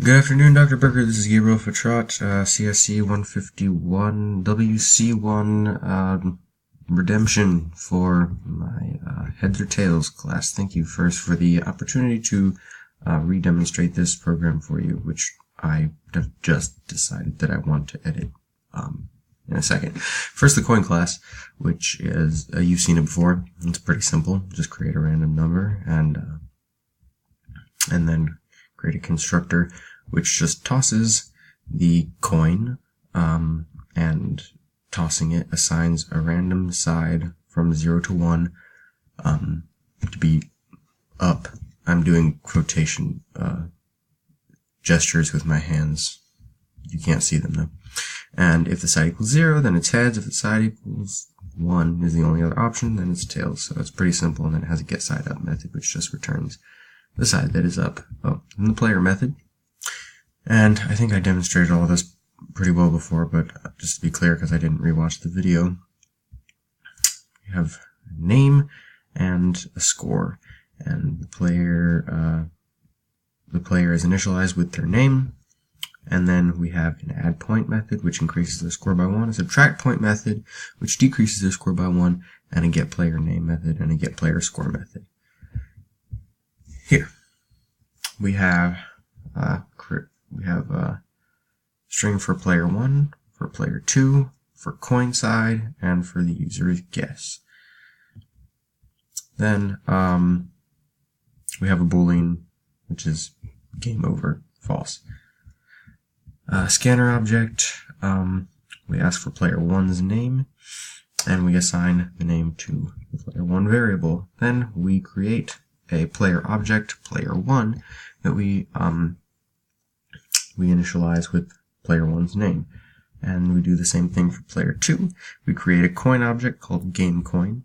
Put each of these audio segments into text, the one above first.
Good afternoon, Dr. Berger. This is Gabriel Fatrat, CSC 151, WC1, redemption for my Heads or Tails class. Thank you first for the opportunity to re-demonstrate this program for you, which I have just decided that I want to edit in a second. First, the coin class, which is, you've seen it before. It's pretty simple. Just create a random number and then create a constructor which just tosses the coin, and tossing it assigns a random side from 0 to 1 to be up. I'm doing quotation gestures with my hands. You can't see them though. And if the side equals 0, then it's heads. If the side equals 1 is the only other option, then it's tails. So it's pretty simple, and then it has a get side up method, which just returns the side that is up. Oh, and the player method. And I think I demonstrated all of this pretty well before, but just to be clear, because I didn't rewatch the video, we have a name and a score, and the player is initialized with their name. And then we have an add point method, which increases their score by 1, a subtract point method, which decreases their score by 1, and a get player name method, and a get player score method. Here, we have a string for player 1, for player 2, for coin side, and for the user's guess. Then we have a boolean, which is game over, false. Scanner object, we ask for player 1's name, and we assign the name to the player 1 variable. Then we create a player object, player 1, that we initialize with player 1's name. And we do the same thing for player 2. We create a coin object called gameCoin,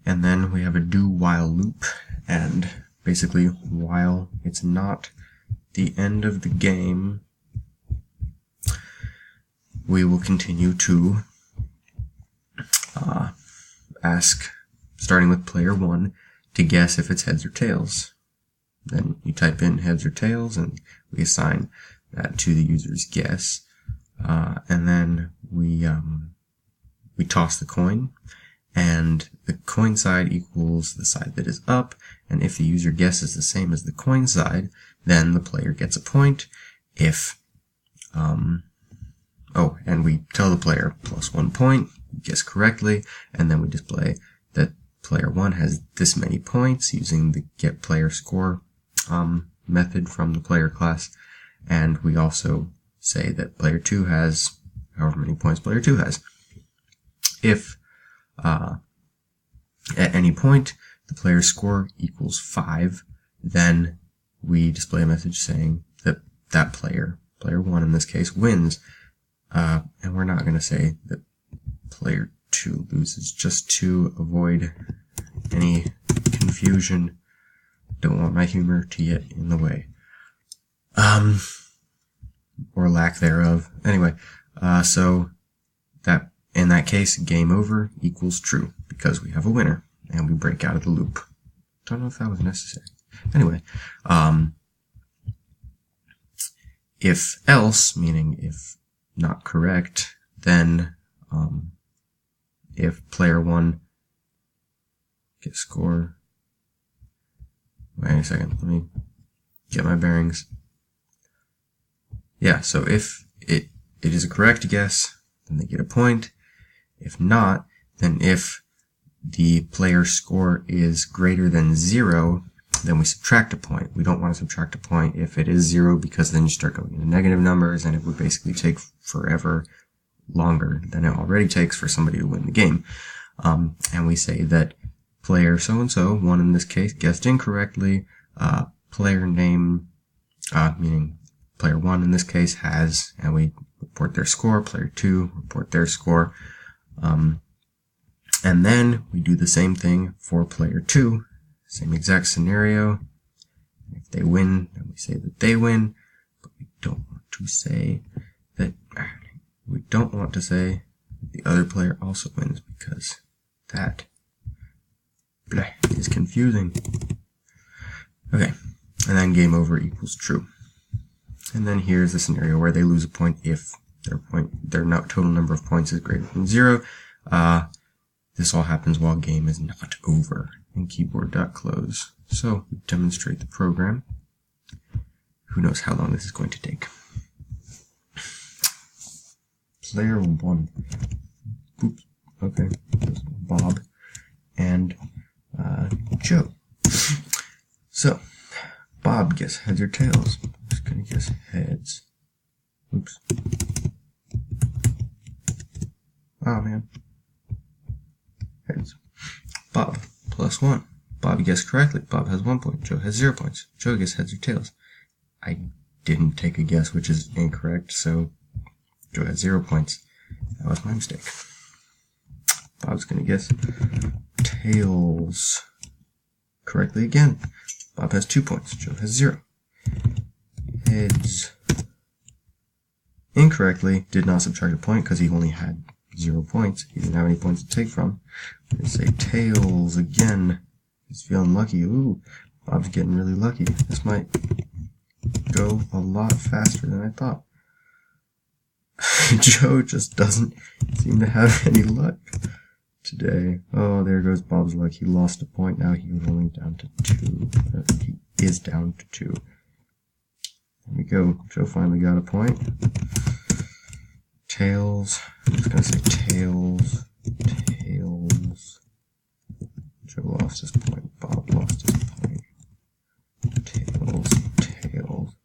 and then we have a do while loop, and basically while it's not the end of the game, we will continue to ask, starting with player 1, to guess if it's heads or tails. Then you type in heads or tails, and we assign that to the user's guess. And then we toss the coin, and the coin side equals the side that is up, and if the user guess is the same as the coin side, then the player gets a point. If and we tell the player +1 point, guess correctly, and then we display that player 1 has this many points using the get player score method from the player class, and we also say that player 2 has however many points player 2 has. If at any point the player's score equals 5, then we display a message saying that that player 1 in this case, wins. And we're not going to say that player 2 loses, just to avoid any confusion. Don't want my humor to get in the way. Or lack thereof. Anyway, so that in that case, game over equals true, because we have a winner, and we break out of the loop. Don't know if that was necessary. Anyway, if else, meaning if not correct, then if player 1 gets score, wait a second, let me get my bearings. Yeah, so if it is a correct guess, then they get a point. If not, then if the player's score is greater than 0, then we subtract a point. We don't want to subtract a point if it is 0, because then you start going into negative numbers, and it would basically take forever longer than it already takes for somebody to win the game. And we say that player so-and-so, 1 in this case, guessed incorrectly. Player name, meaning player 1 in this case, has, and we report their score. Player 2, report their score. And then we do the same thing for player 2. Same exact scenario. If they win, then we say that they win, but we don't want to say that the other player also wins, because that is confusing. Okay, and then game over equals true. And then here's the scenario where they lose a point if their total number of points is greater than 0. This all happens while game is not over. And keyboard.close. So we demonstrate the program. Who knows how long this is going to take. Player 1. Oops. Okay. Bob and Joe. So, Bob, guess heads or tails? I'm just gonna guess heads. Oops. Oh man. Heads. Bob, +1. Bob guessed correctly. Bob has 1 point. Joe has 0 points. Joe guessed heads or tails. I didn't take a guess, which is incorrect, so Joe has 0 points. That was my mistake. Bob's gonna guess tails correctly again. Bob has 2 points. Joe has 0. Heads incorrectly. Did not subtract a point because he only had 0 points. He didn't have any points to take from. I'm gonna say tails again. He's feeling lucky. Ooh, Bob's getting really lucky. This might go a lot faster than I thought. Joe just doesn't seem to have any luck today. Oh, there goes Bob's luck. He lost a point. Now he's only down to 2. He is down to 2. There we go. Joe finally got a point. Tails. I'm just going to say tails. Tails. Joe lost his point. Bob lost his point. Tails. Tails.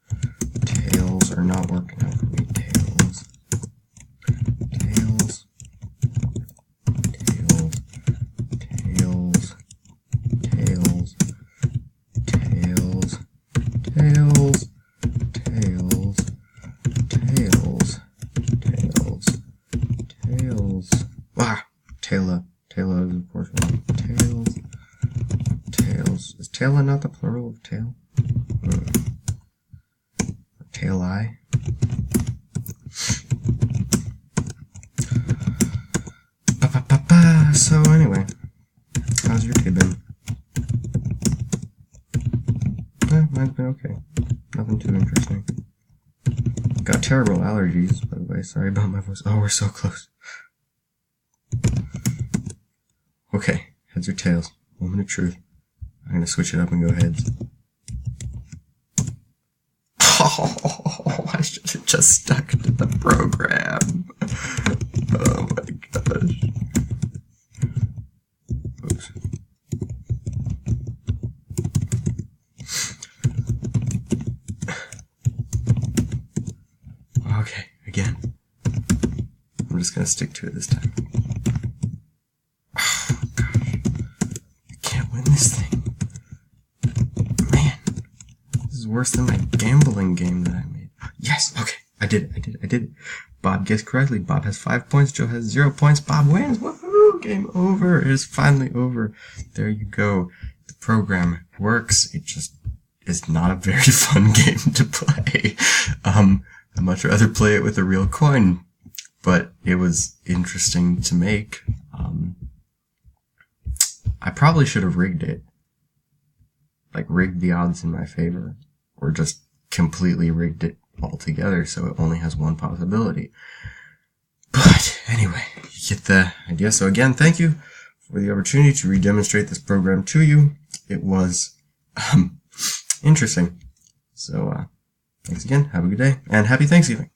Tails are not working out for me. Tails. Tails. Tails. Tails. Tails. Tails. Tails. Tails. Tails. Tails. Tails. Ah! Taila. Taila is of course wrong. Tails. Tails. Is taila not the plural of tail? Tail eye? So anyway, how's your day been? Mine's been okay. Nothing too interesting. Got terrible allergies, by the way. Sorry about my voice. Oh, we're so close. Okay, heads or tails? Moment of truth. I'm gonna switch it up and go heads. Oh, I should have just stuck to the program. Oh my gosh. Oops. Okay, again. I'm just gonna stick to it this time. Oh gosh. I can't win this thing. Man. This is worse than my gambling game that I made. Yes! Okay. I did it. Bob guessed correctly. Bob has 5 points. Joe has 0 points. Bob wins. Woohoo! Game over. It is finally over. There you go. The program works. It just is not a very fun game to play. I'd much rather play it with a real coin. But it was interesting to make. I probably should have rigged it. Like, rigged the odds in my favor. Or just completely rigged it altogether so it only has one possibility. But anyway, you get the idea. So again, thank you for the opportunity to redemonstrate this program to you. It was interesting. So thanks again. Have a good day and happy Thanksgiving.